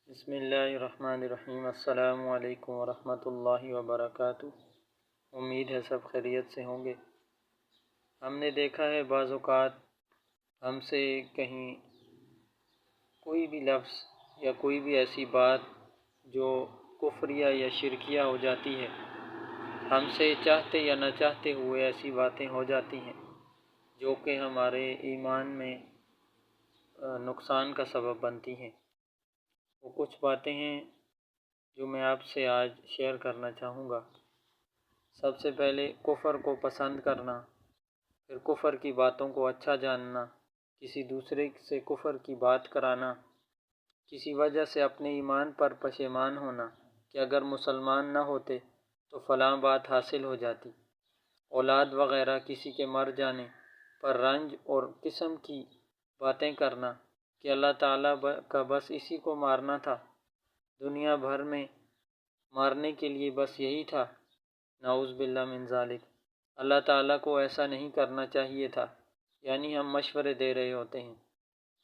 بسم اللہ الرحمن الرحیم۔ السلام علیکم ورحمۃ اللہ وبرکاتہ۔ امید ہے سب خیریت سے ہوں گے۔ ہم نے دیکھا ہے بعض اوقات ہم سے کہیں کوئی بھی لفظ یا کوئی بھی ایسی بات جو کفریہ یا شرکیہ ہو جاتی ہے، ہم سے چاہتے یا نہ چاہتے ہوئے ایسی باتیں ہو جاتی ہیں جو کہ ہمارے ایمان میں نقصان کا سبب بنتی ہیں۔ وہ کچھ باتیں ہیں جو میں آپ سے آج شیئر کرنا چاہوں گا۔ سب سے پہلے کفر کو پسند کرنا، پھر کفر کی باتوں کو اچھا جاننا، کسی دوسرے سے کفر کی بات کرانا، کسی وجہ سے اپنے ایمان پر پشیمان ہونا کہ اگر مسلمان نہ ہوتے تو فلاں بات حاصل ہو جاتی، اولاد وغیرہ کسی کے مر جانے پر رنج اور قسم کی باتیں کرنا کہ اللہ تعالیٰ کا بس اسی کو مارنا تھا، دنیا بھر میں مارنے کے لیے بس یہی تھا، نعوذ باللہ من ذالک، اللہ تعالیٰ کو ایسا نہیں کرنا چاہیے تھا۔ یعنی ہم مشورے دے رہے ہوتے ہیں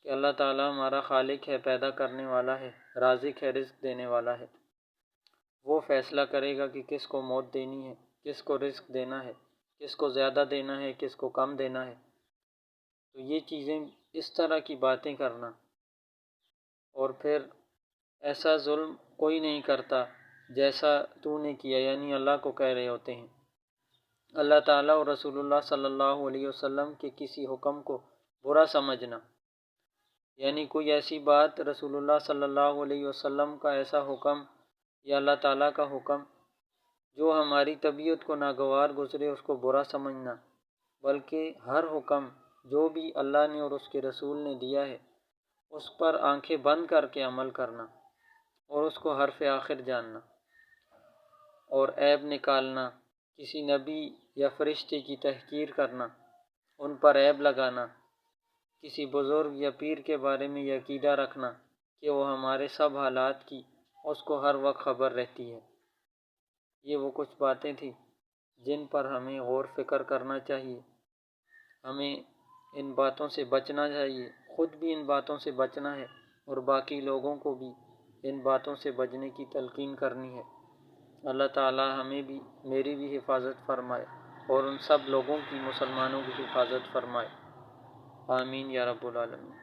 کہ اللہ تعالیٰ ہمارا خالق ہے، پیدا کرنے والا ہے، رازق ہے، رزق دینے والا ہے، وہ فیصلہ کرے گا کہ کس کو موت دینی ہے، کس کو رزق دینا ہے، کس کو زیادہ دینا ہے، کس کو کم دینا ہے۔ تو یہ چیزیں، اس طرح کی باتیں کرنا، اور پھر ایسا ظلم کوئی نہیں کرتا جیسا تو نے کیا، یعنی اللہ کو کہہ رہے ہوتے ہیں۔ اللہ تعالیٰ اور رسول اللہ صلی اللہ علیہ وسلم کے کسی حکم کو برا سمجھنا، یعنی کوئی ایسی بات رسول اللہ صلی اللہ علیہ وسلم کا ایسا حکم یا اللہ تعالیٰ کا حکم جو ہماری طبیعت کو ناگوار گزرے اس کو برا سمجھنا، بلکہ ہر حکم جو بھی اللہ نے اور اس کے رسول نے دیا ہے اس پر آنکھیں بند کر کے عمل کرنا اور اس کو حرف آخر جاننا، اور عیب نکالنا، کسی نبی یا فرشتے کی تحقیر کرنا، ان پر عیب لگانا، کسی بزرگ یا پیر کے بارے میں یہ عقیدہ رکھنا کہ وہ ہمارے سب حالات کی اس کو ہر وقت خبر رہتی ہے۔ یہ وہ کچھ باتیں تھیں جن پر ہمیں غور فکر کرنا چاہیے، ہمیں ان باتوں سے بچنا چاہیے، خود بھی ان باتوں سے بچنا ہے اور باقی لوگوں کو بھی ان باتوں سے بچنے کی تلقین کرنی ہے۔ اللہ تعالی ہمیں بھی، میری بھی حفاظت فرمائے اور ان سب لوگوں کی، مسلمانوں کی حفاظت فرمائے۔ آمین یا رب العالمین۔